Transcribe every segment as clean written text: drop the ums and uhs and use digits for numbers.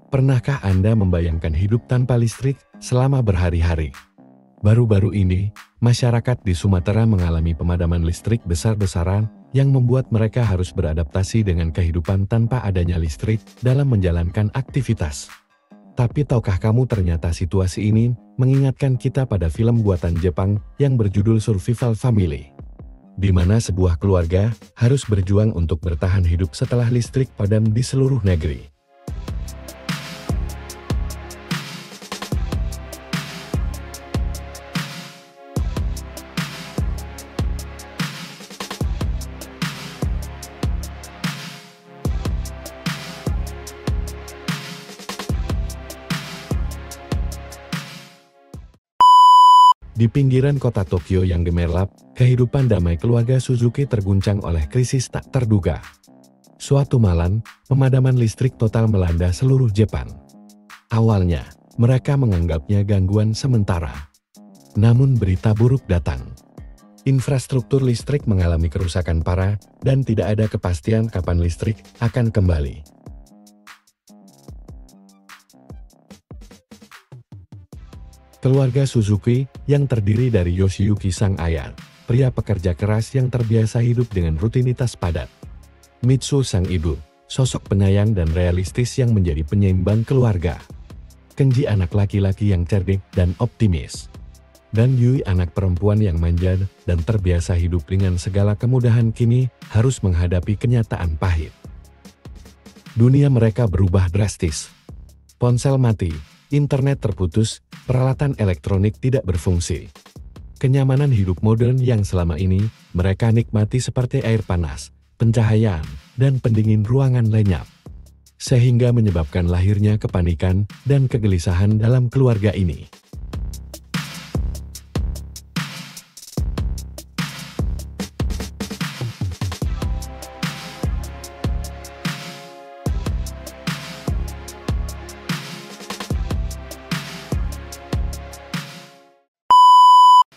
Pernahkah Anda membayangkan hidup tanpa listrik selama berhari-hari? Baru-baru ini, masyarakat di Sumatera mengalami pemadaman listrik besar-besaran yang membuat mereka harus beradaptasi dengan kehidupan tanpa adanya listrik dalam menjalankan aktivitas. Tapi tahukah kamu ternyata situasi ini mengingatkan kita pada film buatan Jepang yang berjudul Survival Family, di mana sebuah keluarga harus berjuang untuk bertahan hidup setelah listrik padam di seluruh negeri. Di pinggiran kota Tokyo yang gemerlap, kehidupan damai keluarga Suzuki terguncang oleh krisis tak terduga. Suatu malam, pemadaman listrik total melanda seluruh Jepang. Awalnya, mereka menganggapnya gangguan sementara. Namun berita buruk datang. Infrastruktur listrik mengalami kerusakan parah dan tidak ada kepastian kapan listrik akan kembali. Keluarga Suzuki, yang terdiri dari Yoshiyuki sang ayah, pria pekerja keras yang terbiasa hidup dengan rutinitas padat. Mitsu sang ibu, sosok penyayang dan realistis yang menjadi penyeimbang keluarga. Kenji anak laki-laki yang cerdik dan optimis. Dan Yui anak perempuan yang manja dan terbiasa hidup dengan segala kemudahan kini harus menghadapi kenyataan pahit. Dunia mereka berubah drastis. Ponsel mati, internet terputus, peralatan elektronik tidak berfungsi. Kenyamanan hidup modern yang selama ini mereka nikmati seperti air panas, pencahayaan, dan pendingin ruangan lenyap. Sehingga menyebabkan lahirnya kepanikan dan kegelisahan dalam keluarga ini.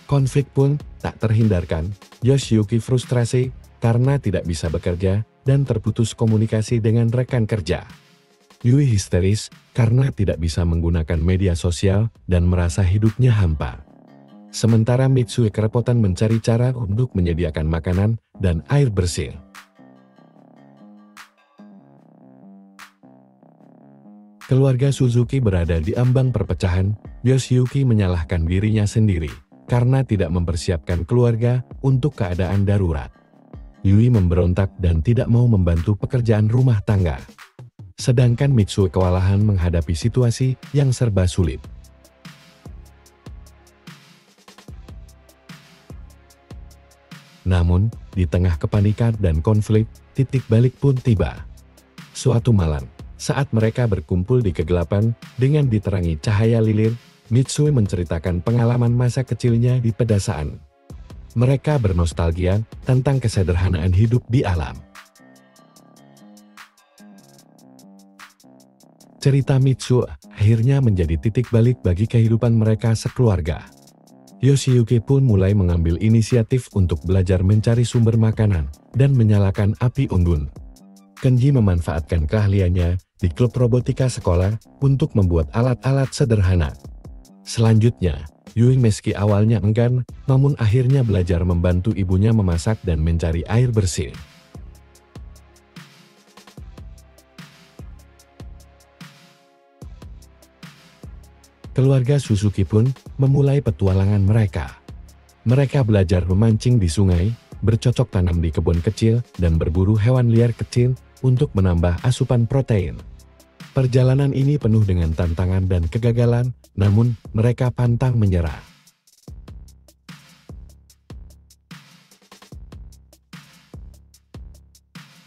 Konflik pun tak terhindarkan. Yoshiyuki frustrasi karena tidak bisa bekerja dan terputus komunikasi dengan rekan kerja. Yui histeris karena tidak bisa menggunakan media sosial dan merasa hidupnya hampa. Sementara Mitsue kerepotan mencari cara untuk menyediakan makanan dan air bersih. Keluarga Suzuki berada di ambang perpecahan. Yoshiyuki menyalahkan dirinya sendiri karena tidak mempersiapkan keluarga untuk keadaan darurat. Yui memberontak dan tidak mau membantu pekerjaan rumah tangga. Sedangkan Mitsue kewalahan menghadapi situasi yang serba sulit. Namun, di tengah kepanikan dan konflik, titik balik pun tiba. Suatu malam, saat mereka berkumpul di kegelapan dengan diterangi cahaya lilin, Mitsue menceritakan pengalaman masa kecilnya di pedesaan. Mereka bernostalgia tentang kesederhanaan hidup di alam. Cerita Mitsue akhirnya menjadi titik balik bagi kehidupan mereka sekeluarga. Yoshiyuki pun mulai mengambil inisiatif untuk belajar mencari sumber makanan dan menyalakan api unggun. Kenji memanfaatkan keahliannya di klub robotika sekolah untuk membuat alat-alat sederhana. Selanjutnya, Yui meski awalnya enggan, namun akhirnya belajar membantu ibunya memasak dan mencari air bersih. Keluarga Suzuki pun memulai petualangan mereka. Mereka belajar memancing di sungai, bercocok tanam di kebun kecil, dan berburu hewan liar kecil untuk menambah asupan protein. Perjalanan ini penuh dengan tantangan dan kegagalan, namun mereka pantang menyerah.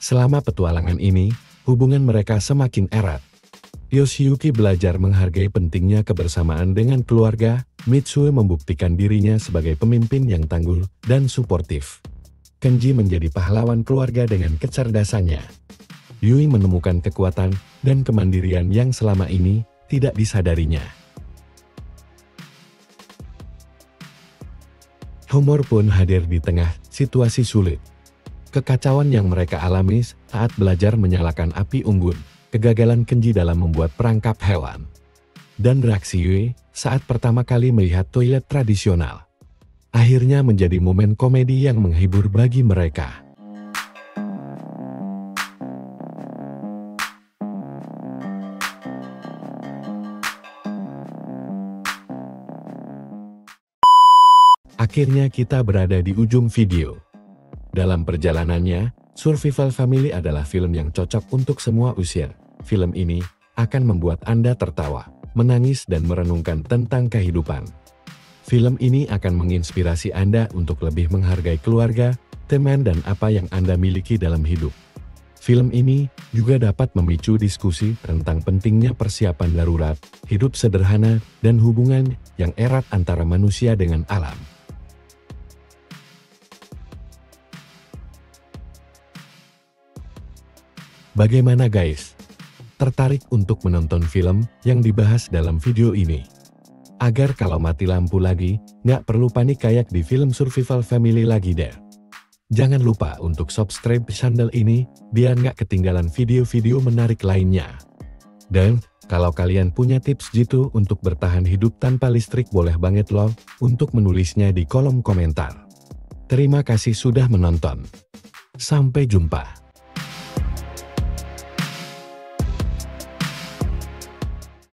Selama petualangan ini, hubungan mereka semakin erat. Yoshiyuki belajar menghargai pentingnya kebersamaan dengan keluarga. Mitsue membuktikan dirinya sebagai pemimpin yang tangguh dan suportif. Kenji menjadi pahlawan keluarga dengan kecerdasannya. Yui menemukan kekuatan dan kemandirian yang selama ini tidak disadarinya. Humor pun hadir di tengah situasi sulit. Kekacauan yang mereka alami saat belajar menyalakan api unggun kegagalan Kenji dalam membuat perangkap hewan, dan reaksi Yue saat pertama kali melihat toilet tradisional. Akhirnya menjadi momen komedi yang menghibur bagi mereka. Akhirnya kita berada di ujung video. Dalam perjalanannya, Survival Family adalah film yang cocok untuk semua usia. Film ini akan membuat Anda tertawa, menangis dan merenungkan tentang kehidupan. Film ini akan menginspirasi Anda untuk lebih menghargai keluarga, teman dan apa yang Anda miliki dalam hidup. Film ini juga dapat memicu diskusi tentang pentingnya persiapan darurat, hidup sederhana, dan hubungan yang erat antara manusia dengan alam. Bagaimana guys? Tertarik untuk menonton film yang dibahas dalam video ini? Agar kalau mati lampu lagi, nggak perlu panik kayak di film Survival Family lagi deh. Jangan lupa untuk subscribe channel ini, biar nggak ketinggalan video-video menarik lainnya. Dan, kalau kalian punya tips gitu untuk bertahan hidup tanpa listrik boleh banget loh, untuk menulisnya di kolom komentar. Terima kasih sudah menonton. Sampai jumpa.